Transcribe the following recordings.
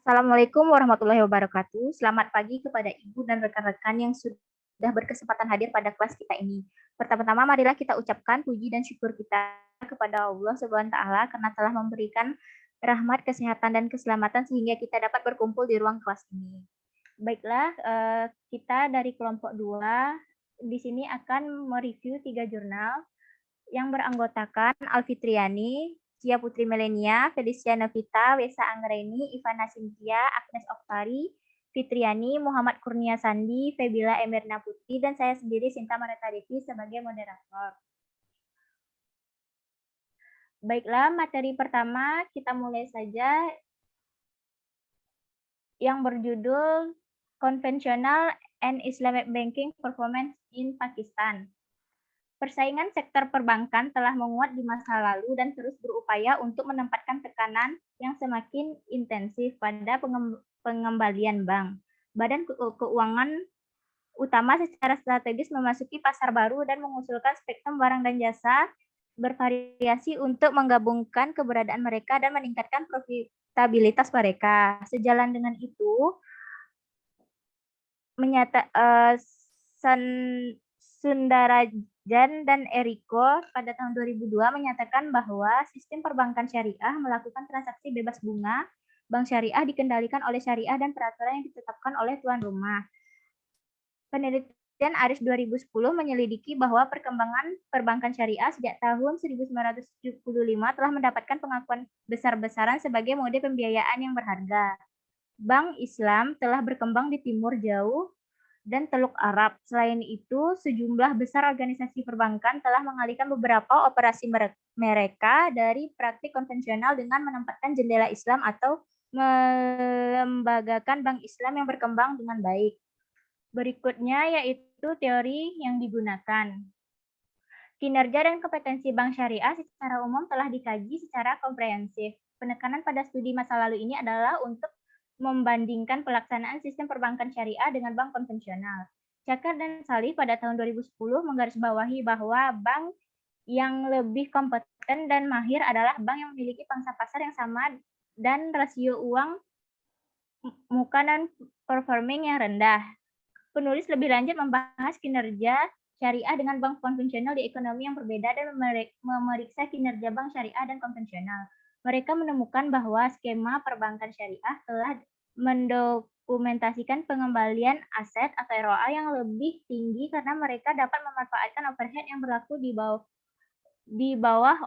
Assalamualaikum warahmatullahi wabarakatuh. Selamat pagi kepada Ibu dan rekan-rekan yang sudah berkesempatan hadir pada kelas kita ini. Pertama-tama marilah kita ucapkan puji dan syukur kita kepada Allah Subhanahu wa taala karena telah memberikan rahmat, kesehatan dan keselamatan sehingga kita dapat berkumpul di ruang kelas ini. Baiklah, kita dari kelompok 2 di sini akan mereview 3 jurnal yang beranggotakan Alfitriani, Cia Putri Melenia, Felicia Novita, Wesa Anggreni, Ivana Cynthia, Agnes Oktari, Fitriani, Muhammad Kurnia Sandi, Febila Emirna Putri, dan saya sendiri Sinta Mareta Devi sebagai moderator. Baiklah, materi pertama kita mulai saja yang berjudul Conventional and Islamic Banking Performance in Pakistan. Persaingan sektor perbankan telah menguat di masa lalu dan terus berupaya untuk menempatkan tekanan yang semakin intensif pada pengembalian bank. Badan Keuangan utama secara strategis memasuki pasar baru dan mengusulkan spektrum barang dan jasa bervariasi untuk menggabungkan keberadaan mereka dan meningkatkan profitabilitas mereka. Sejalan dengan itu, Sundarajan dan Eriko pada tahun 2002 menyatakan bahwa sistem perbankan syariah melakukan transaksi bebas bunga. Bank syariah dikendalikan oleh syariah dan peraturan yang ditetapkan oleh tuan rumah. Penelitian Aris 2010 menyelidiki bahwa perkembangan perbankan syariah sejak tahun 1975 telah mendapatkan pengakuan besar-besaran sebagai mode pembiayaan yang berharga. Bank Islam telah berkembang di Timur Jauh dan Teluk Arab. Selain itu, sejumlah besar organisasi perbankan telah mengalihkan beberapa operasi mereka dari praktik konvensional dengan menempatkan jendela Islam atau melembagakan bank Islam yang berkembang dengan baik. Berikutnya yaitu teori yang digunakan. Kinerja dan kompetensi bank syariah secara umum telah dikaji secara komprehensif. Penekanan pada studi masa lalu ini adalah untuk membandingkan pelaksanaan sistem perbankan syariah dengan bank konvensional. Cakar dan Salih pada tahun 2010 menggarisbawahi bahwa bank yang lebih kompeten dan mahir adalah bank yang memiliki pangsa pasar yang sama dan rasio uang muka non performing yang rendah. Penulis lebih lanjut membahas kinerja syariah dengan bank konvensional di ekonomi yang berbeda dan memeriksa kinerja bank syariah dan konvensional. Mereka menemukan bahwa skema perbankan syariah telah mendokumentasikan pengembalian aset atau ROA yang lebih tinggi karena mereka dapat memanfaatkan overhead yang berlaku di bawah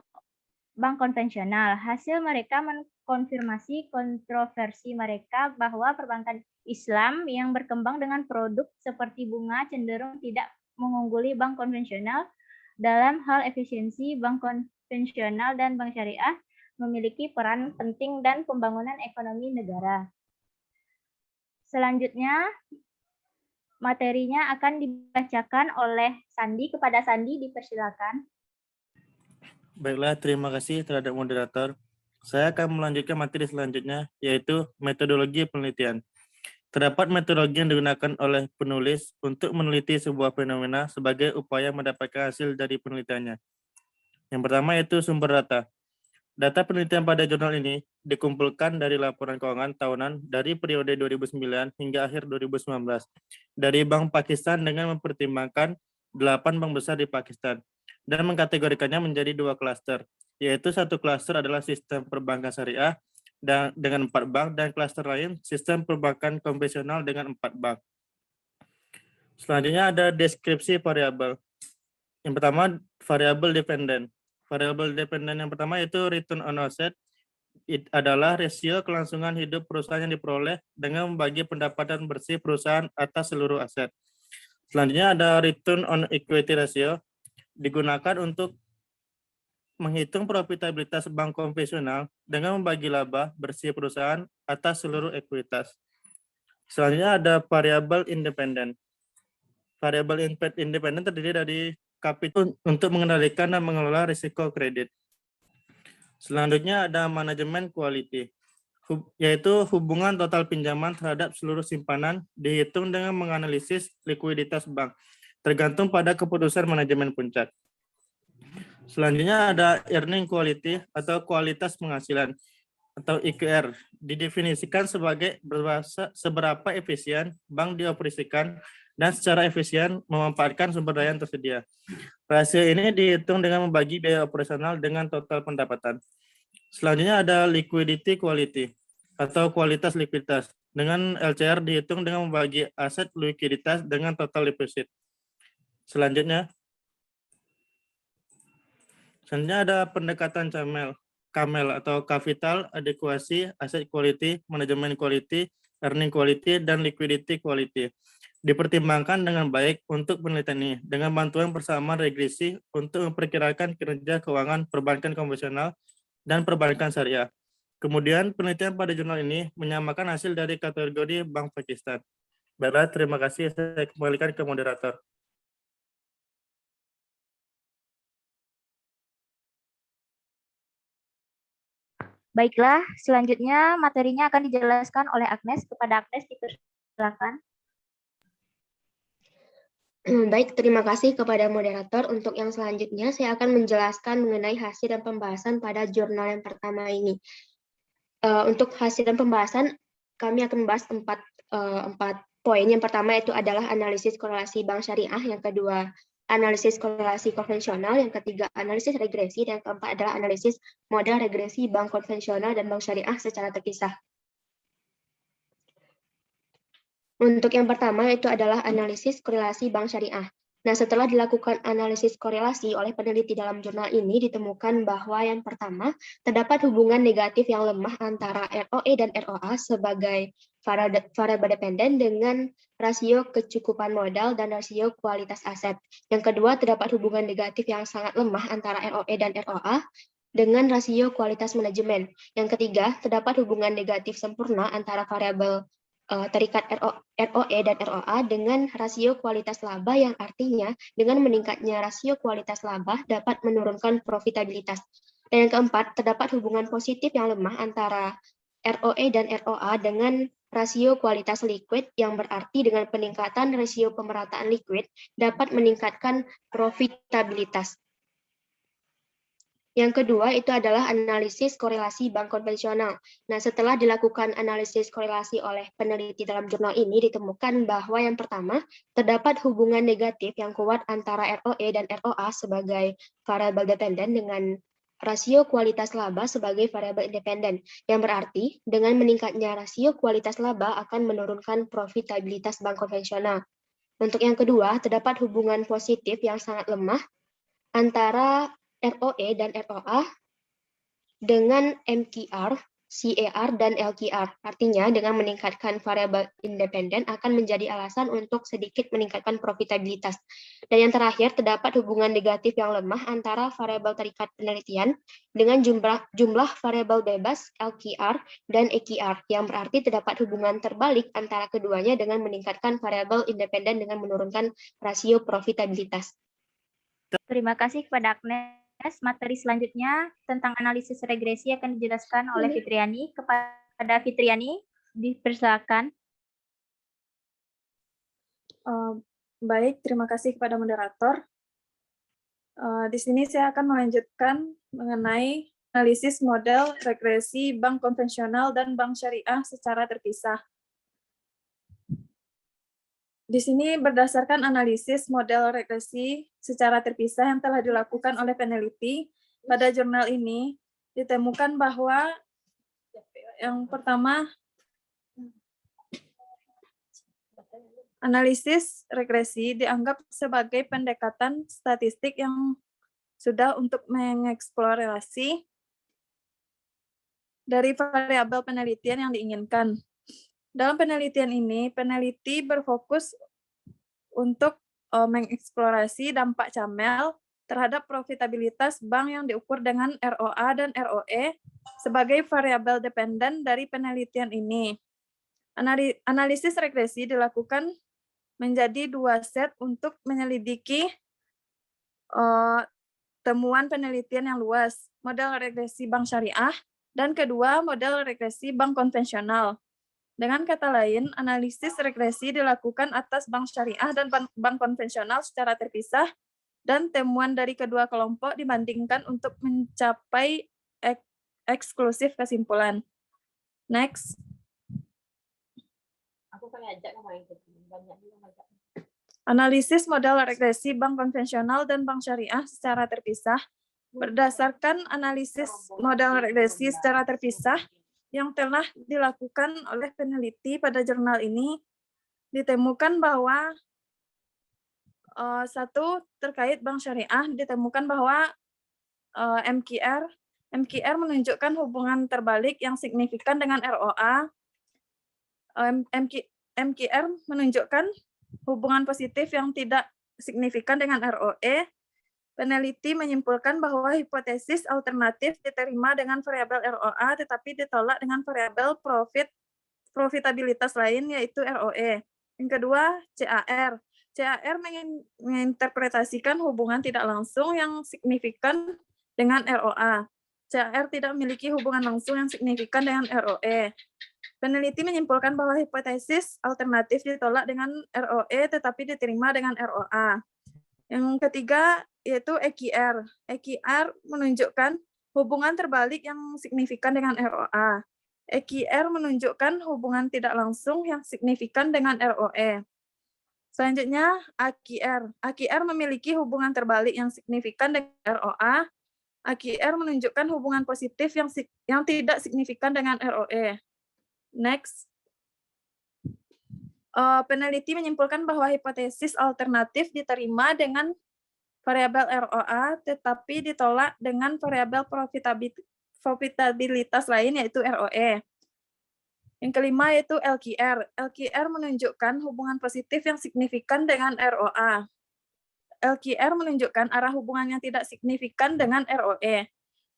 bank konvensional. Hasil mereka mengkonfirmasi kontroversi mereka bahwa perbankan Islam yang berkembang dengan produk seperti bunga cenderung tidak mengungguli bank konvensional dalam hal efisiensi. Bank konvensional dan bank syariah memiliki peran penting dan pembangunan ekonomi negara. Selanjutnya, materinya akan dibacakan oleh Sandi. Kepada Sandi, dipersilakan. Baiklah, terima kasih terhadap moderator. Saya akan melanjutkan materi selanjutnya, yaitu metodologi penelitian. Terdapat metodologi yang digunakan oleh penulis untuk meneliti sebuah fenomena sebagai upaya mendapatkan hasil dari penelitiannya. Yang pertama yaitu sumber data. Data penelitian pada jurnal ini dikumpulkan dari laporan keuangan tahunan dari periode 2009 hingga akhir 2019 dari Bank Pakistan dengan mempertimbangkan 8 bank besar di Pakistan dan mengkategorikannya menjadi 2 klaster, yaitu satu klaster adalah sistem perbankan syariah dengan 4 bank dan klaster lain sistem perbankan konvensional dengan 4 bank. Selanjutnya ada deskripsi variabel. Yang pertama, variabel dependen. Variabel dependen yang pertama itu return on asset. Adalah rasio kelangsungan hidup perusahaan yang diperoleh dengan membagi pendapatan bersih perusahaan atas seluruh aset. Selanjutnya ada return on equity ratio, digunakan untuk menghitung profitabilitas bank konvensional dengan membagi laba bersih perusahaan atas seluruh ekuitas. Selanjutnya ada variabel independen. Variabel independen terdiri dari kapital untuk mengendalikan dan mengelola risiko kredit. Selanjutnya ada manajemen quality, yaitu hubungan total pinjaman terhadap seluruh simpanan dihitung dengan menganalisis likuiditas bank, tergantung pada keputusan manajemen puncak. Selanjutnya ada earning quality atau kualitas penghasilan, atau IQR didefinisikan sebagai seberapa efisien bank dioperasikan dan secara efisien memanfaatkan sumber daya yang tersedia. Rasio ini dihitung dengan membagi biaya operasional dengan total pendapatan. Selanjutnya ada liquidity quality atau kualitas likuiditas. Dengan LCR dihitung dengan membagi aset likuiditas dengan total deposit. Selanjutnya ada pendekatan CAMEL atau capital adequacy, asset quality, management quality, earning quality, dan liquidity quality. Dipertimbangkan dengan baik untuk penelitian ini dengan bantuan persamaan regresi untuk memperkirakan kinerja keuangan perbankan konvensional dan perbankan syariah. Kemudian penelitian pada jurnal ini menyamakan hasil dari kategori Bank Pakistan. Baiklah, terima kasih. Saya kembalikan ke moderator. Baiklah, selanjutnya materinya akan dijelaskan oleh Agnes. Kepada Agnes, dipersilakan. Baik, terima kasih kepada moderator. Untuk yang selanjutnya, saya akan menjelaskan mengenai hasil dan pembahasan pada jurnal yang pertama ini. Untuk hasil dan pembahasan, kami akan membahas empat poin. Yang pertama itu adalah analisis korelasi bank syariah, yang kedua analisis korelasi konvensional, yang ketiga analisis regresi, dan yang keempat adalah analisis model regresi bank konvensional dan bank syariah secara terpisah. Untuk yang pertama itu adalah analisis korelasi bank syariah. Nah, setelah dilakukan analisis korelasi oleh peneliti dalam jurnal ini, ditemukan bahwa yang pertama, terdapat hubungan negatif yang lemah antara ROE dan ROA sebagai variabel dependen dengan rasio kecukupan modal dan rasio kualitas aset. Yang kedua, terdapat hubungan negatif yang sangat lemah antara ROE dan ROA dengan rasio kualitas manajemen. Yang ketiga, terdapat hubungan negatif sempurna antara variabel terikat ROE dan ROA dengan rasio kualitas laba, yang artinya dengan meningkatnya rasio kualitas laba dapat menurunkan profitabilitas. Dan yang keempat, terdapat hubungan positif yang lemah antara ROE dan ROA dengan rasio kualitas liquid, yang berarti dengan peningkatan rasio pemerataan liquid dapat meningkatkan profitabilitas. Yang kedua itu adalah analisis korelasi bank konvensional. Nah, setelah dilakukan analisis korelasi oleh peneliti dalam jurnal ini, ditemukan bahwa yang pertama, terdapat hubungan negatif yang kuat antara ROE dan ROA sebagai variabel dependen dengan rasio kualitas laba sebagai variabel independen, yang berarti dengan meningkatnya rasio kualitas laba akan menurunkan profitabilitas bank konvensional. Untuk yang kedua, terdapat hubungan positif yang sangat lemah antara ROE dan ROA dengan MQR, CAR, dan LQR. Artinya, dengan meningkatkan variabel independen akan menjadi alasan untuk sedikit meningkatkan profitabilitas. Dan yang terakhir, terdapat hubungan negatif yang lemah antara variabel terikat penelitian dengan jumlah variabel bebas LQR dan EQR, yang berarti terdapat hubungan terbalik antara keduanya dengan meningkatkan variabel independen dengan menurunkan rasio profitabilitas. Terima kasih kepada Agnes. Materi selanjutnya tentang analisis regresi akan dijelaskan oleh Fitriani. Kepada Fitriani, dipersilakan. Baik, terima kasih kepada moderator. Di sini saya akan melanjutkan mengenai analisis model regresi bank konvensional dan bank syariah secara terpisah. Di sini berdasarkan analisis model regresi secara terpisah yang telah dilakukan oleh peneliti, pada jurnal ini ditemukan bahwa yang pertama, analisis regresi dianggap sebagai pendekatan statistik yang sudah untuk mengeksplorasi dari variabel penelitian yang diinginkan. Dalam penelitian ini, peneliti berfokus untuk mengeksplorasi dampak CAMEL terhadap profitabilitas bank yang diukur dengan ROA dan ROE sebagai variabel dependen dari penelitian ini. Analisis regresi dilakukan menjadi dua set untuk menyelidiki temuan penelitian yang luas, model regresi bank syariah, dan kedua, model regresi bank konvensional. Dengan kata lain, analisis regresi dilakukan atas bank syariah dan bank konvensional secara terpisah, dan temuan dari kedua kelompok dibandingkan untuk mencapai eksklusif kesimpulan. Next. Analisis model regresi bank konvensional dan bank syariah secara terpisah. Berdasarkan analisis model regresi secara terpisah yang telah dilakukan oleh peneliti pada jurnal ini, ditemukan bahwa satu, terkait bank syariah, ditemukan bahwa MQR menunjukkan hubungan terbalik yang signifikan dengan ROA. MQR menunjukkan hubungan positif yang tidak signifikan dengan ROE. Peneliti menyimpulkan bahwa hipotesis alternatif diterima dengan variabel ROA tetapi ditolak dengan variabel profitabilitas lain yaitu ROE. Yang kedua, CAR. CAR menginterpretasikan hubungan tidak langsung yang signifikan dengan ROA. CAR tidak memiliki hubungan langsung yang signifikan dengan ROE. Peneliti menyimpulkan bahwa hipotesis alternatif ditolak dengan ROE tetapi diterima dengan ROA. Yang ketiga yaitu EQR. EQR menunjukkan hubungan terbalik yang signifikan dengan ROA. EQR menunjukkan hubungan tidak langsung yang signifikan dengan ROE. Selanjutnya AQR. AQR memiliki hubungan terbalik yang signifikan dengan ROA. AQR menunjukkan hubungan positif yang tidak signifikan dengan ROE. Next. Peneliti menyimpulkan bahwa hipotesis alternatif diterima dengan variabel ROA, tetapi ditolak dengan variabel profitabilitas lain, yaitu ROE. Yang kelima yaitu LQR. LQR menunjukkan hubungan positif yang signifikan dengan ROA. LQR menunjukkan arah hubungan yang tidak signifikan dengan ROE.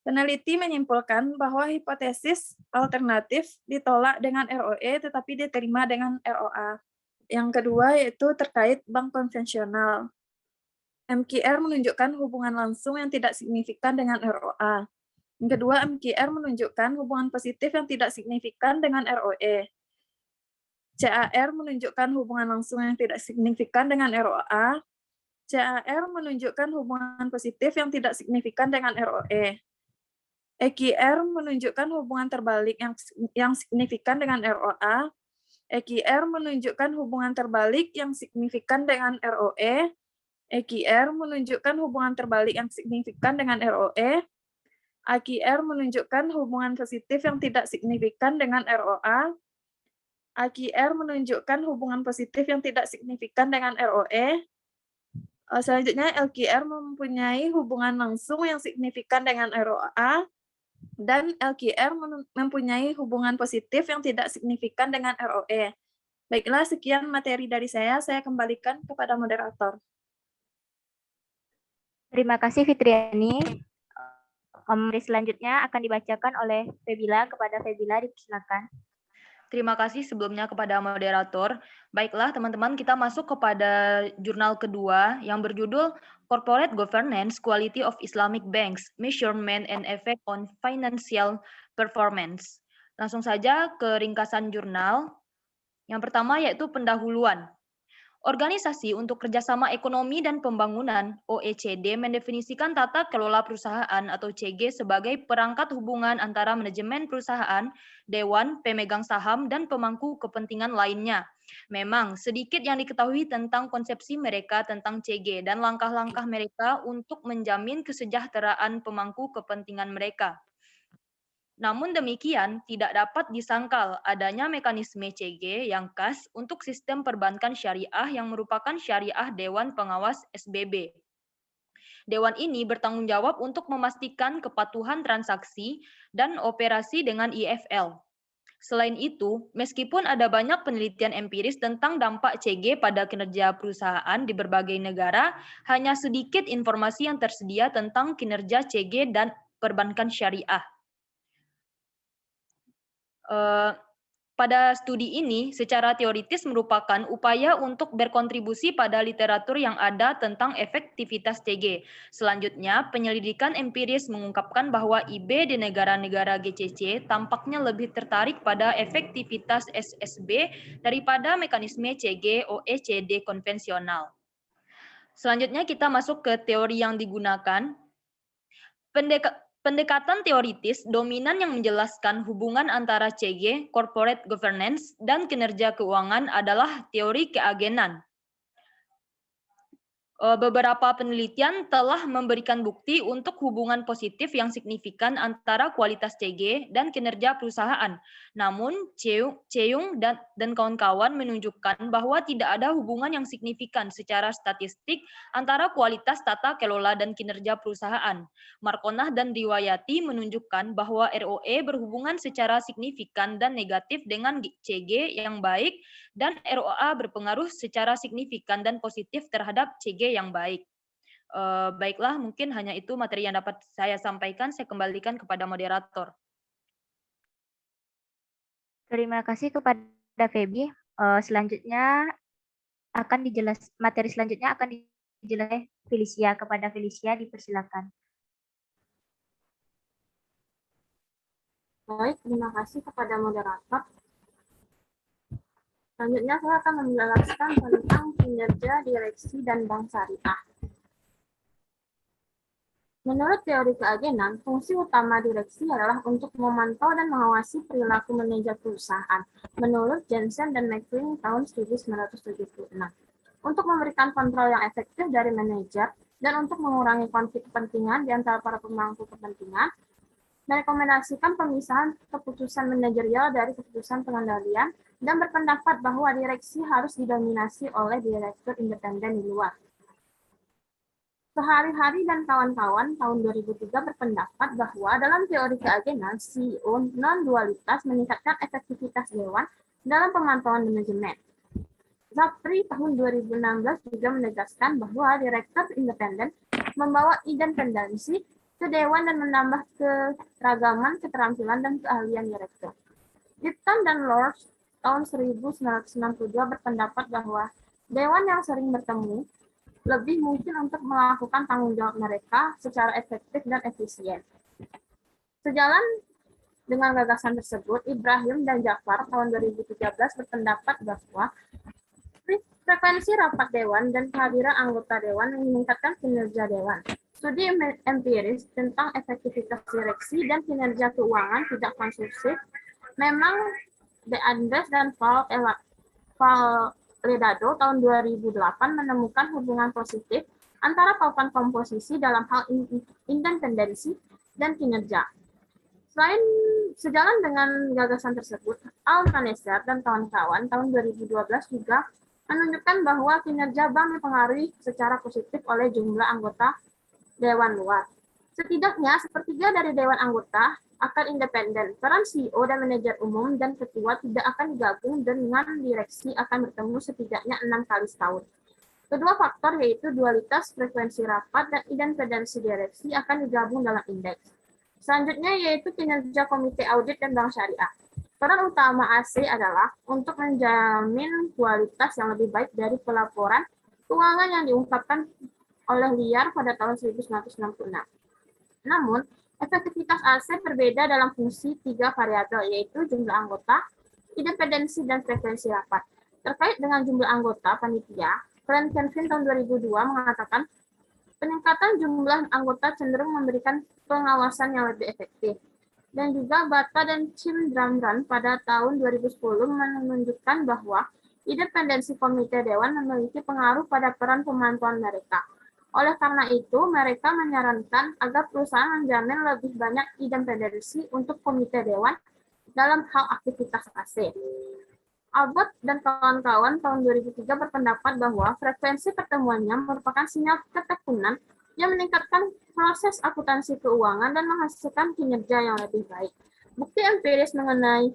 Peneliti menyimpulkan bahwa hipotesis alternatif ditolak dengan ROE tetapi diterima dengan ROA. Yang kedua yaitu terkait bank konvensional. MQR menunjukkan hubungan langsung yang tidak signifikan dengan ROA. Yang kedua, MQR menunjukkan hubungan positif yang tidak signifikan dengan ROE. CAR menunjukkan hubungan langsung yang tidak signifikan dengan ROA. CAR menunjukkan hubungan positif yang tidak signifikan dengan ROE. EQR menunjukkan hubungan terbalik yang signifikan dengan ROA. EQR menunjukkan hubungan terbalik yang signifikan dengan ROE. EQR menunjukkan hubungan terbalik yang signifikan dengan ROE. AQR menunjukkan hubungan positif yang tidak signifikan dengan ROA. AQR menunjukkan hubungan positif yang tidak signifikan dengan ROE. Selanjutnya, LQR mempunyai hubungan langsung yang signifikan dengan ROA. Dan LQR mempunyai hubungan positif yang tidak signifikan dengan ROE. Baiklah, sekian materi dari saya kembalikan kepada moderator. Terima kasih Fitriani. Materi selanjutnya akan dibacakan oleh Febila. Kepada Febila, dipersilakan. Terima kasih sebelumnya kepada moderator. Baiklah teman-teman, kita masuk kepada jurnal kedua yang berjudul Corporate Governance Quality of Islamic Banks, Measurement and Effect on Financial Performance. Langsung saja ke ringkasan jurnal. Yang pertama yaitu pendahuluan. Organisasi untuk Kerjasama Ekonomi dan Pembangunan (OECD) mendefinisikan tata kelola perusahaan atau CG sebagai perangkat hubungan antara manajemen perusahaan, dewan, pemegang saham, dan pemangku kepentingan lainnya. Memang sedikit yang diketahui tentang konsepsi mereka tentang CG dan langkah-langkah mereka untuk menjamin kesejahteraan pemangku kepentingan mereka. Namun demikian, tidak dapat disangkal adanya mekanisme CG yang khas untuk sistem perbankan syariah yang merupakan syariah Dewan Pengawas SBB. Dewan ini bertanggung jawab untuk memastikan kepatuhan transaksi dan operasi dengan IFL. Selain itu, meskipun ada banyak penelitian empiris tentang dampak CG pada kinerja perusahaan di berbagai negara, hanya sedikit informasi yang tersedia tentang kinerja CG dan perbankan syariah. Pada studi ini secara teoritis merupakan upaya untuk berkontribusi pada literatur yang ada tentang efektivitas CG. Selanjutnya, penyelidikan empiris mengungkapkan bahwa IB di negara-negara GCC tampaknya lebih tertarik pada efektivitas SSB daripada mekanisme CG OECD konvensional. Selanjutnya kita masuk ke teori yang digunakan. Pendekatan teoritis dominan yang menjelaskan hubungan antara CG, corporate governance, dan kinerja keuangan adalah teori keagenan. Beberapa penelitian telah memberikan bukti untuk hubungan positif yang signifikan antara kualitas CG dan kinerja perusahaan. Namun, Cheung dan kawan-kawan menunjukkan bahwa tidak ada hubungan yang signifikan secara statistik antara kualitas tata kelola dan kinerja perusahaan. Markonah dan Riwayati menunjukkan bahwa ROE berhubungan secara signifikan dan negatif dengan CG yang baik, dan ROA berpengaruh secara signifikan dan positif terhadap CG yang baik. Baiklah, mungkin hanya itu materi yang dapat saya sampaikan. Saya kembalikan kepada moderator. Terima kasih kepada Feby. Selanjutnya materi selanjutnya akan dijelaskan Felicia. Kepada Felicia dipersilakan. Baik, terima kasih kepada moderator. Selanjutnya saya akan menjelaskan tentang kinerja direksi dan bank syariah. Menurut teori keagenan, fungsi utama direksi adalah untuk memantau dan mengawasi perilaku manajer perusahaan, menurut Jensen dan McLean tahun 1976. Untuk memberikan kontrol yang efektif dari manajer dan untuk mengurangi konflik kepentingan di antara para pemangku kepentingan, merekomendasikan pemisahan keputusan manajerial dari keputusan pengendalian dan berpendapat bahwa direksi harus didominasi oleh direktur independen di luar. Sehari-hari dan kawan-kawan tahun 2003 berpendapat bahwa dalam teori keagenan, CEO non-dualitas meningkatkan efektivitas dewan dalam pemantauan manajemen. Zapri tahun 2016 juga menegaskan bahwa direktur independen membawa independensi ke dewan dan menambah keragaman keterampilan dan keahlian direktur. Lipton dan Lords tahun 1962 berpendapat bahwa dewan yang sering bertemu lebih mungkin untuk melakukan tanggung jawab mereka secara efektif dan efisien. Sejalan dengan gagasan tersebut, Ibrahim dan Jafar tahun 2013 berpendapat bahwa frekuensi rapat dewan dan kehadiran anggota dewan meningkatkan kinerja dewan. Studi empiris tentang efektivitas direksi dan kinerja keuangan tidak konsumsif memang De Andes dan Ledado tahun 2008 menemukan hubungan positif antara papan komposisi dalam hal independensi dan kinerja. Sejalan dengan gagasan tersebut, Al-Manesar dan kawan-kawan tahun 2012 juga menunjukkan bahwa kinerja bank dipengaruhi secara positif oleh jumlah anggota dewan luar. Setidaknya sepertiga dari dewan anggota akan independen. Peran CEO dan manajer umum dan ketua tidak akan digabung dengan direksi akan bertemu setidaknya 6 kali setahun. Kedua faktor yaitu dualitas frekuensi rapat dan independensi direksi akan digabung dalam indeks. Selanjutnya yaitu kinerja komite audit dan bank syariah. Peran utama AC adalah untuk menjamin kualitas yang lebih baik dari pelaporan keuangan yang diungkapkan oleh Liar pada tahun 1966. Namun, efektivitas AC berbeda dalam fungsi 3 variabel, yaitu jumlah anggota, independensi, dan frekuensi rapat. Terkait dengan jumlah anggota panitia, Frank Kelvin tahun 2002 mengatakan, peningkatan jumlah anggota cenderung memberikan pengawasan yang lebih efektif. Dan juga Bata dan Chim Dramran pada tahun 2010 menunjukkan bahwa independensi komite dewan memiliki pengaruh pada peran pemantauan mereka. Oleh karena itu, mereka menyarankan agar perusahaan menjamin lebih banyak independensi untuk komite dewan dalam hal aktivitas AC. Abbott dan kawan-kawan tahun 2003 berpendapat bahwa frekuensi pertemuannya merupakan sinyal ketekunan yang meningkatkan proses akuntansi keuangan dan menghasilkan kinerja yang lebih baik. Bukti empiris mengenai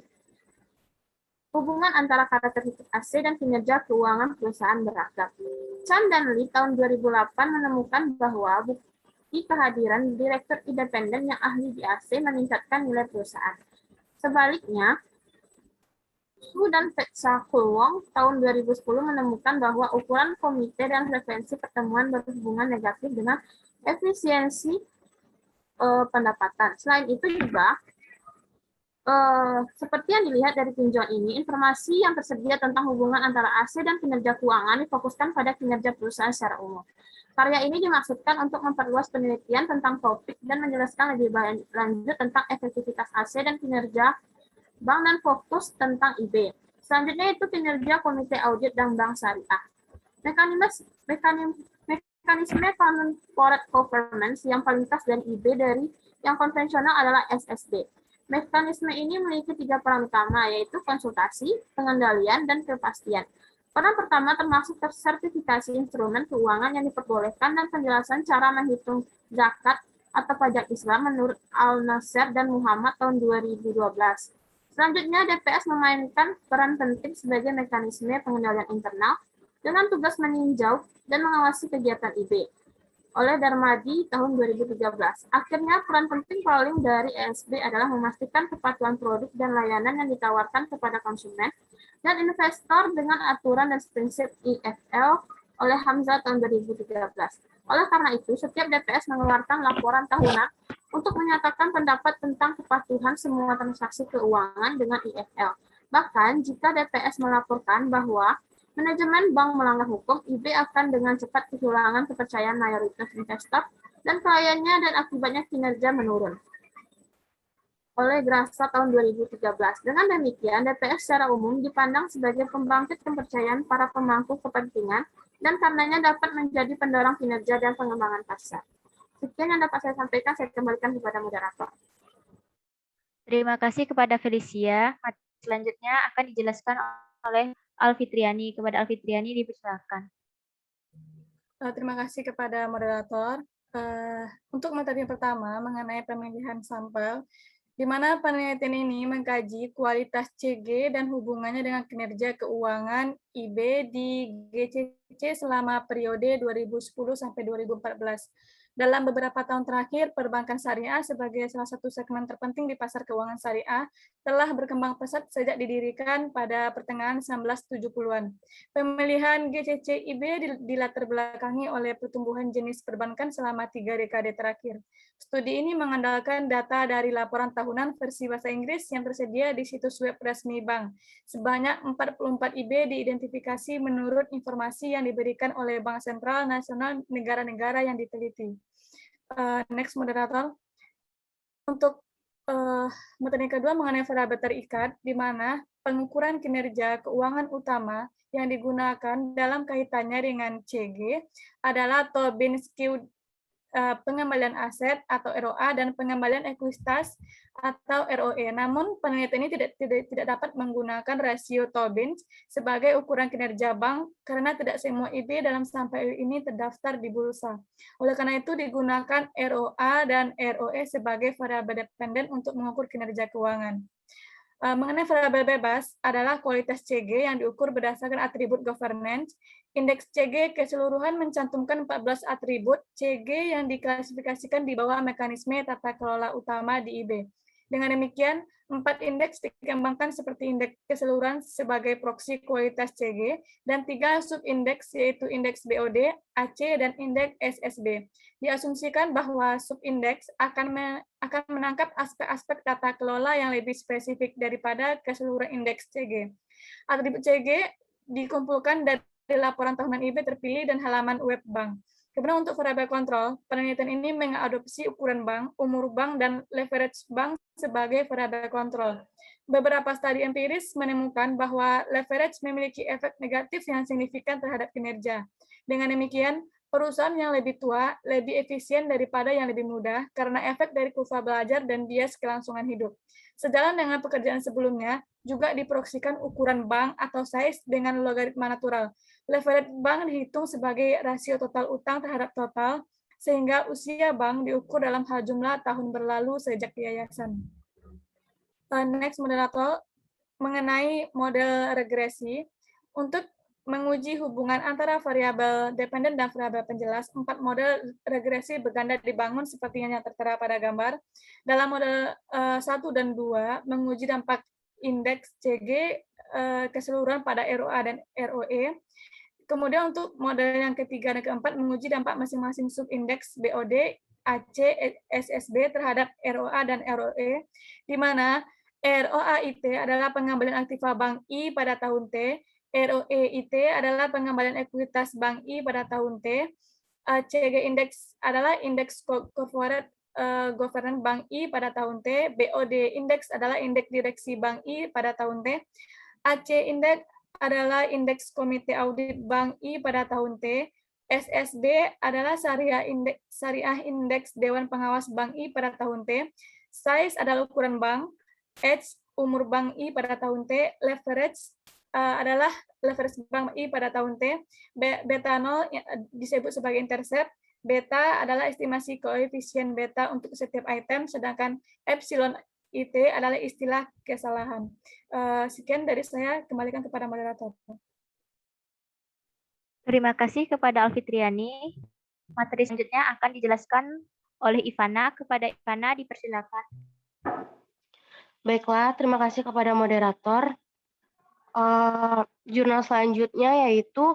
hubungan antara karakteristik AC dan kinerja keuangan perusahaan beragam. Chan dan Lee tahun 2008 menemukan bahwa bukti kehadiran direktur independen yang ahli di AC meningkatkan nilai perusahaan. Sebaliknya, Su dan Petsa Kulwong tahun 2010 menemukan bahwa ukuran komite dan frekuensi pertemuan berhubungan negatif dengan efisiensi pendapatan. Selain itu juga, seperti yang dilihat dari tinjauan ini, informasi yang tersedia tentang hubungan antara AC dan kinerja keuangan difokuskan pada kinerja perusahaan secara umum. Karya ini dimaksudkan untuk memperluas penelitian tentang topik dan menjelaskan lebih lanjut tentang efektivitas AC dan kinerja bank dan fokus tentang IB. Selanjutnya itu kinerja Komite Audit dan Bank Syariah. Mekanisme corporate governance yang paling khas dan IB dari yang konvensional adalah SSD. Mekanisme ini memiliki 3 peran utama, yaitu konsultasi, pengendalian, dan kepastian. Peran pertama termasuk sertifikasi instrumen keuangan yang diperbolehkan dan penjelasan cara menghitung zakat atau pajak Islam menurut Al-Nasser dan Muhammad tahun 2012. Selanjutnya, DPS memainkan peran penting sebagai mekanisme pengendalian internal dengan tugas meninjau dan mengawasi kegiatan IB oleh Darmadi tahun 2013. Akhirnya, peran penting paling dari ESB adalah memastikan kepatuhan produk dan layanan yang ditawarkan kepada konsumen dan investor dengan aturan dan prinsip IFL oleh Hamzah tahun 2013. Oleh karena itu, setiap DPS mengeluarkan laporan tahunan untuk menyatakan pendapat tentang kepatuhan semua transaksi keuangan dengan IFL. Bahkan, jika DPS melaporkan bahwa manajemen bank melanggar hukum, IB akan dengan cepat kehilangan kepercayaan mayoritas investor dan kliennya dan akibatnya kinerja menurun. Oleh Grasa tahun 2013. Dengan demikian, DPS secara umum dipandang sebagai pembangkit kepercayaan para pemangku kepentingan dan karenanya dapat menjadi pendorong kinerja dan pengembangan pasar. Sekian yang dapat saya sampaikan, saya kembalikan kepada moderator. Terima kasih kepada Felicia. Selanjutnya akan dijelaskan oleh Alfitriani. Kepada Alfitriani dipersilakan. Terima kasih kepada moderator. Untuk materi pertama mengenai pemilihan sampel, di mana penelitian ini mengkaji kualitas CG dan hubungannya dengan kinerja keuangan IB di GCC selama periode 2010 sampai 2014. Dalam beberapa tahun terakhir, perbankan syariah sebagai salah satu segmen terpenting di pasar keuangan syariah telah berkembang pesat sejak didirikan pada pertengahan 1970-an. Pemilihan GCC IB dilatar belakangi oleh pertumbuhan jenis perbankan selama 3 dekade terakhir. Studi ini mengandalkan data dari laporan tahunan versi bahasa Inggris yang tersedia di situs web resmi bank. Sebanyak 44 IB diidentifikasi menurut informasi yang diberikan oleh Bank Sentral Nasional negara-negara yang diteliti. Next, moderator. Untuk materi kedua mengenai variabel terikat, di mana pengukuran kinerja keuangan utama yang digunakan dalam kaitannya dengan CG adalah Tobin Skewed pengembalian aset atau ROA dan pengembalian ekuitas atau ROE. Namun penelitian ini tidak dapat menggunakan rasio Tobin sebagai ukuran kinerja bank karena tidak semua IB dalam sampel ini terdaftar di bursa. Oleh karena itu digunakan ROA dan ROE sebagai variabel dependen untuk mengukur kinerja keuangan. Mengenai variabel bebas adalah kualitas CG yang diukur berdasarkan atribut governance. Indeks CG keseluruhan mencantumkan 14 atribut CG yang diklasifikasikan di bawah mekanisme tata kelola utama di IB. Dengan demikian, 4 indeks dikembangkan seperti indeks keseluruhan sebagai proksi kualitas CG dan 3 subindeks yaitu indeks BOD, AC, dan indeks SSB. Diasumsikan bahwa subindeks akan menangkap aspek-aspek tata kelola yang lebih spesifik daripada keseluruhan indeks CG. Atribut CG dikumpulkan dari laporan tahunan IB terpilih dan halaman web bank. Kemudian untuk variabel kontrol, penelitian ini mengadopsi ukuran bank, umur bank, dan leverage bank sebagai variabel kontrol. Beberapa studi empiris menemukan bahwa leverage memiliki efek negatif yang signifikan terhadap kinerja. Dengan demikian, perusahaan yang lebih tua lebih efisien daripada yang lebih muda karena efek dari kurva belajar dan bias kelangsungan hidup. Sejalan dengan pekerjaan sebelumnya, juga diproyeksikan ukuran bank atau size dengan logaritma natural. Leverage bank dihitung sebagai rasio total utang terhadap total, sehingga usia bank diukur dalam hal jumlah tahun berlalu sejak yayasan. Next, moderator, mengenai model regresi. Untuk menguji hubungan antara variabel dependen dan variabel penjelas, 4 model regresi berganda dibangun seperti yang tertera pada gambar. Dalam model 1 dan 2, menguji dampak indeks CG keseluruhan pada ROA dan ROE. Kemudian untuk model yang ketiga dan keempat menguji dampak masing-masing subindeks BOD, AC, SSB terhadap ROA dan ROE, di mana ROA-IT adalah pengembalian aktiva Bank I pada tahun T, ROE-IT adalah pengembalian ekuitas Bank I pada tahun T, ACG Index adalah indeks corporate governance Bank I pada tahun T, BOD Index adalah indeks direksi Bank I pada tahun T, AC Index adalah indeks komite audit Bank I pada tahun T, SSB adalah syariah indeks Dewan Pengawas Bank I pada tahun T, size adalah ukuran bank, age umur Bank I pada tahun T, leverage adalah leverage Bank I pada tahun T, beta 0 disebut sebagai intercept, beta adalah estimasi koefisien beta untuk setiap item, sedangkan epsilon IT adalah istilah kesalahan. Sekian dari saya, kembalikan kepada moderator. Terima kasih kepada Alfitriani. Materi selanjutnya akan dijelaskan oleh Ivana. Kepada Ivana dipersilakan. Baiklah, terima kasih kepada moderator. Jurnal selanjutnya yaitu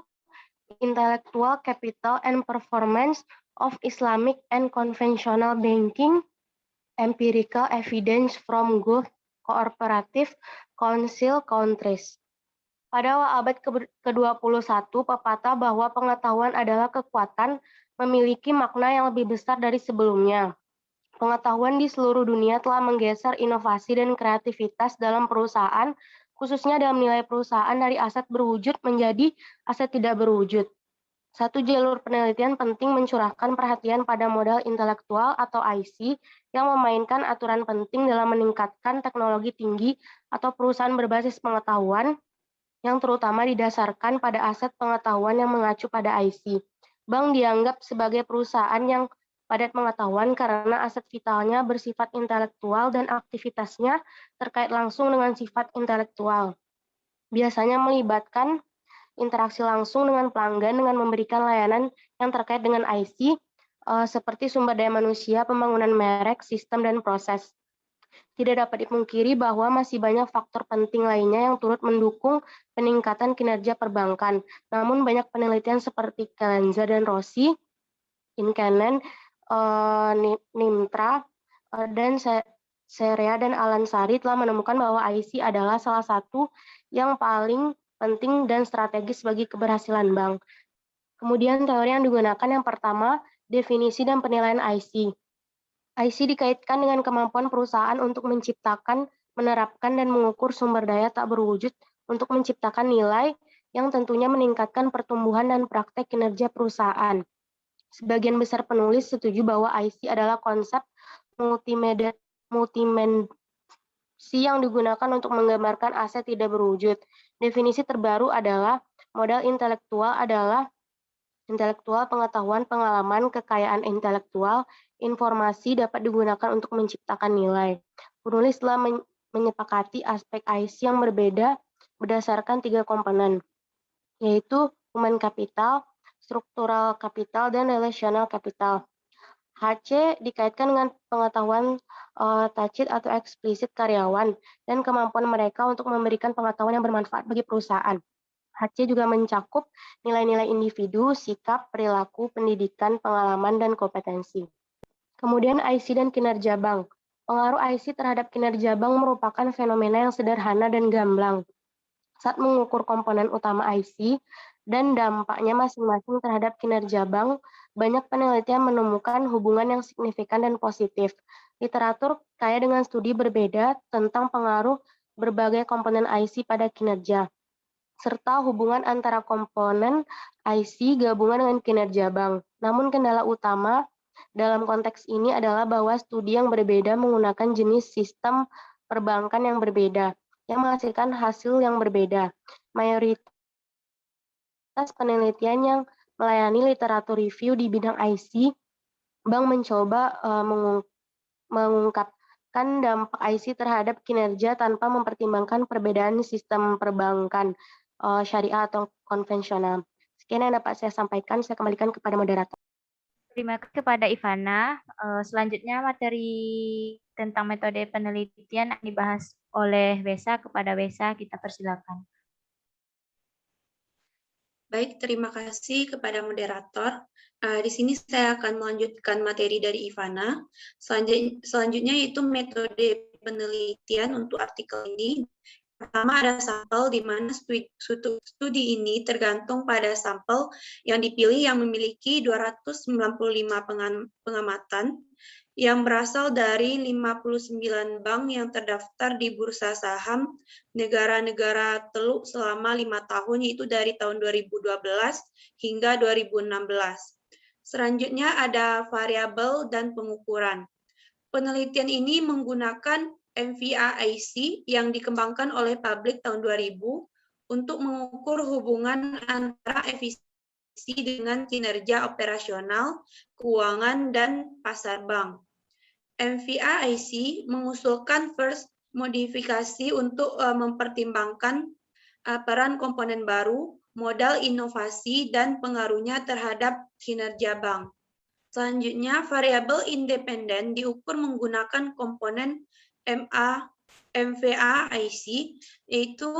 Intellectual Capital and Performance of Islamic and Conventional Banking, Empirical Evidence from Gulf Cooperative Council Countries. Pada abad ke-21, pepatah bahwa pengetahuan adalah kekuatan memiliki makna yang lebih besar dari sebelumnya. Pengetahuan di seluruh dunia telah menggeser inovasi dan kreativitas dalam perusahaan, khususnya dalam nilai perusahaan dari aset berwujud menjadi aset tidak berwujud. Satu jalur penelitian penting mencurahkan perhatian pada modal intelektual atau IC yang memainkan aturan penting dalam meningkatkan teknologi tinggi atau perusahaan berbasis pengetahuan yang terutama didasarkan pada aset pengetahuan yang mengacu pada IC. Bank dianggap sebagai perusahaan yang padat pengetahuan karena aset vitalnya bersifat intelektual dan aktivitasnya terkait langsung dengan sifat intelektual. Biasanya melibatkan interaksi langsung dengan pelanggan dengan memberikan layanan yang terkait dengan IC, seperti sumber daya manusia, pembangunan merek, sistem, dan proses. Tidak dapat dipungkiri bahwa masih banyak faktor penting lainnya yang turut mendukung peningkatan kinerja perbankan. Namun banyak penelitian seperti Calenza dan Rossi, Incanen, Nimtra, dan Serea dan Alansari telah menemukan bahwa IC adalah salah satu yang paling penting dan strategis bagi keberhasilan bank. Kemudian teori yang digunakan yang pertama, definisi dan penilaian IC. IC dikaitkan dengan kemampuan perusahaan untuk menciptakan, menerapkan, dan mengukur sumber daya tak berwujud untuk menciptakan nilai yang tentunya meningkatkan pertumbuhan dan praktek kinerja perusahaan. Sebagian besar penulis setuju bahwa IC adalah konsep multidimensi yang digunakan untuk menggambarkan aset tidak berwujud. Definisi terbaru adalah modal intelektual adalah intelektual, pengetahuan, pengalaman, kekayaan intelektual, informasi dapat digunakan untuk menciptakan nilai. Penulis telah menyepakati aspek IC yang berbeda berdasarkan 3 komponen, yaitu human capital, struktural capital, dan relational capital. HC dikaitkan dengan pengetahuan tacit atau eksplisit karyawan dan kemampuan mereka untuk memberikan pengetahuan yang bermanfaat bagi perusahaan. HC juga mencakup nilai-nilai individu, sikap, perilaku, pendidikan, pengalaman, dan kompetensi. Kemudian IC dan kinerja bank. Pengaruh IC terhadap kinerja bank merupakan fenomena yang sederhana dan gamblang. Saat mengukur komponen utama IC dan dampaknya masing-masing terhadap kinerja bank, banyak penelitian menemukan hubungan yang signifikan dan positif. Literatur kaya dengan studi berbeda tentang pengaruh berbagai komponen IC pada kinerja, serta hubungan antara komponen IC gabungan dengan kinerja bank. Namun kendala utama dalam konteks ini adalah bahwa studi yang berbeda menggunakan jenis sistem perbankan yang berbeda, yang menghasilkan hasil yang berbeda. Mayoritas penelitian yang melayani literatur review di bidang IC, bank mencoba mengungkapkan dampak IC terhadap kinerja tanpa mempertimbangkan perbedaan sistem perbankan syariah atau konvensional. Sekian yang dapat saya sampaikan, saya kembalikan kepada moderator. Terima kasih kepada Ivana. Selanjutnya materi tentang metode penelitian yang dibahas oleh Wesa. Kepada Wesa kita persilakan. Baik, terima kasih kepada moderator. Di sini saya akan melanjutkan materi dari Ivana. Selanjutnya yaitu metode penelitian untuk artikel ini. Yang Pertama ada sampel, di mana studi ini tergantung pada sampel yang dipilih yang memiliki 295 pengamatan yang berasal dari 59 bank yang terdaftar di Bursa Saham negara-negara Teluk selama 5 tahun, yaitu dari tahun 2012 hingga 2016. Selanjutnya ada variabel dan pengukuran. Penelitian ini menggunakan MVAIC yang dikembangkan oleh Public tahun 2000 untuk mengukur hubungan antara efisiensi dengan kinerja operasional, keuangan, dan pasar bank. MVAIC mengusulkan first modifikasi untuk mempertimbangkan peran komponen baru, modal inovasi, dan pengaruhnya terhadap kinerja bank. Selanjutnya, variabel independen diukur menggunakan komponen MVAIC, yaitu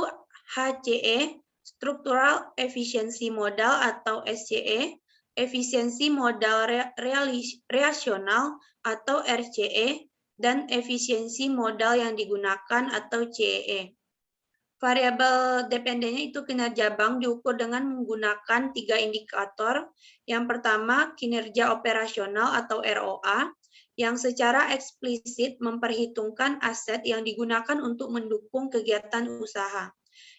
HCE, Structural Efficiency Modal atau SCE, efisiensi modal rasional atau RCE, dan efisiensi modal yang digunakan atau CEE. Variabel dependennya itu kinerja bank diukur dengan menggunakan 3 indikator. Yang pertama, kinerja operasional atau ROA, yang secara eksplisit memperhitungkan aset yang digunakan untuk mendukung kegiatan usaha.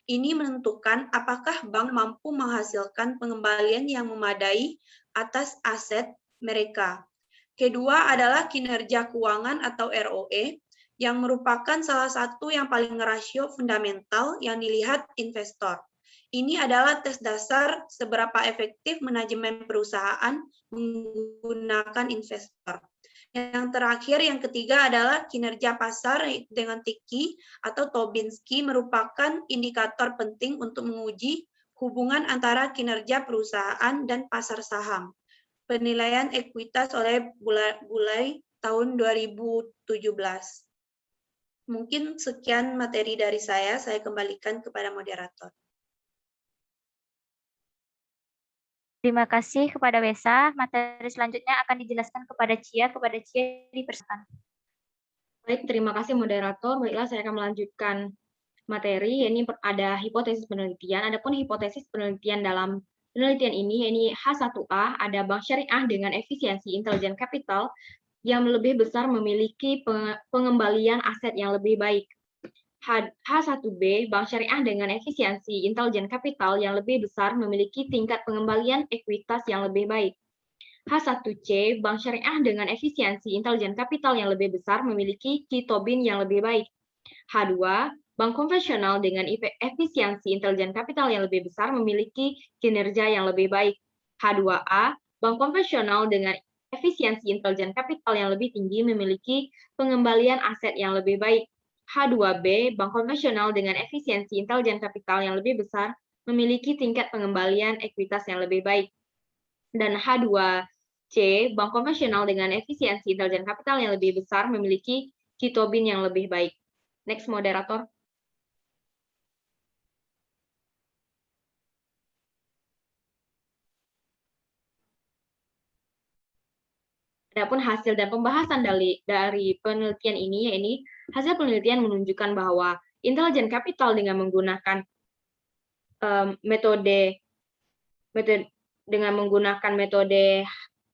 Ini menentukan apakah bank mampu menghasilkan pengembalian yang memadai atas aset mereka. Kedua adalah kinerja keuangan atau ROE, yang merupakan salah satu yang paling rasio fundamental yang dilihat investor. Ini adalah tes dasar seberapa efektif manajemen perusahaan menggunakan investor. Yang terakhir, yang ketiga adalah kinerja pasar dengan Tiki atau Tobinski, merupakan indikator penting untuk menguji hubungan antara kinerja perusahaan dan pasar saham. Penilaian ekuitas oleh Bulay tahun 2017. Mungkin sekian materi dari saya kembalikan kepada moderator. Terima kasih kepada Wesa. Materi selanjutnya akan dijelaskan kepada Cia. Kepada Cia dipersilakan. Baik, terima kasih moderator. Baiklah, saya akan melanjutkan materi. Ini ada hipotesis penelitian. Adapun hipotesis penelitian dalam penelitian ini H1A, ada bank syariah dengan efisiensi intelijen kapital yang lebih besar memiliki pengembalian aset yang lebih baik. H1B, bank syariah dengan efisiensi intelijen kapital yang lebih besar memiliki tingkat pengembalian ekuitas yang lebih baik. H1C, bank syariah dengan efisiensi intelijen kapital yang lebih besar memiliki Tobin yang lebih baik. H2, bank konvensional dengan efisiensi intelijen kapital yang lebih besar memiliki kinerja yang lebih baik. H2A, bank konvensional dengan efisiensi intelijen kapital yang lebih tinggi memiliki pengembalian aset yang lebih baik. H2B, bank konvensional dengan efisiensi intelijen kapital yang lebih besar memiliki tingkat pengembalian ekuitas yang lebih baik. Dan H2C, bank konvensional dengan efisiensi intelijen kapital yang lebih besar memiliki Tobin yang lebih baik. Next, moderator. Adapun hasil dan pembahasan dari penelitian ini, hasil penelitian menunjukkan bahwa intelijen kapital dengan menggunakan metode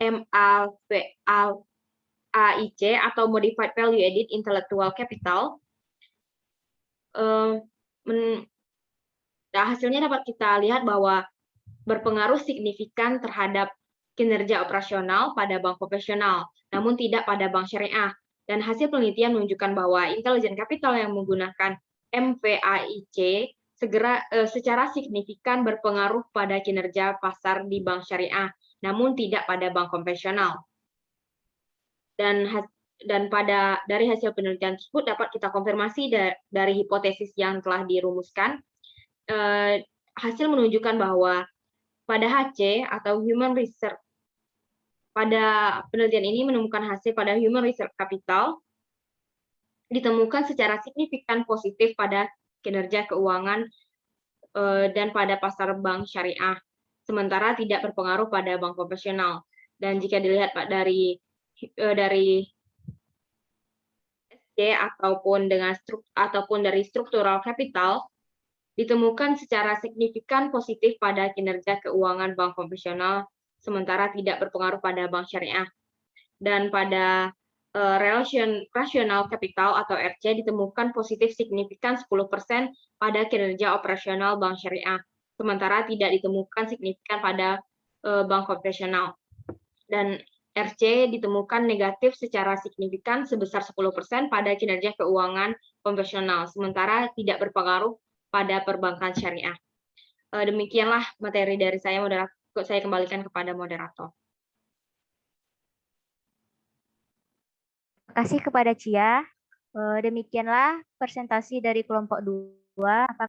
MAVAIC atau Modified Value Added Intellectual Capital, hasilnya dapat kita lihat bahwa berpengaruh signifikan terhadap kinerja operasional pada bank konvensional, namun tidak pada bank syariah. Dan hasil penelitian menunjukkan bahwa intelijen kapital yang menggunakan MVAIC secara signifikan berpengaruh pada kinerja pasar di bank syariah, namun tidak pada bank konvensional. Dan dari hasil penelitian tersebut dapat kita konfirmasi dari hipotesis yang telah dirumuskan. Hasil menunjukkan bahwa pada HC atau Human Research, pada penelitian ini menemukan hasil pada Human Research Capital ditemukan secara signifikan positif pada kinerja keuangan dan pada pasar bank syariah, sementara tidak berpengaruh pada bank konvensional. Dan jika dilihat dari SC ataupun dari struktural capital, ditemukan secara signifikan positif pada kinerja keuangan bank konvensional, sementara tidak berpengaruh pada bank syariah. Dan pada rasional kapital atau RC ditemukan positif signifikan 10% pada kinerja operasional bank syariah, sementara tidak ditemukan signifikan pada bank konvensional. Dan RC ditemukan negatif secara signifikan sebesar 10% pada kinerja keuangan konvensional, sementara tidak berpengaruh pada perbankan syariah. Demikianlah materi dari saya, saya kembalikan kepada moderator. Terima kasih kepada Cia. Demikianlah presentasi dari kelompok 2.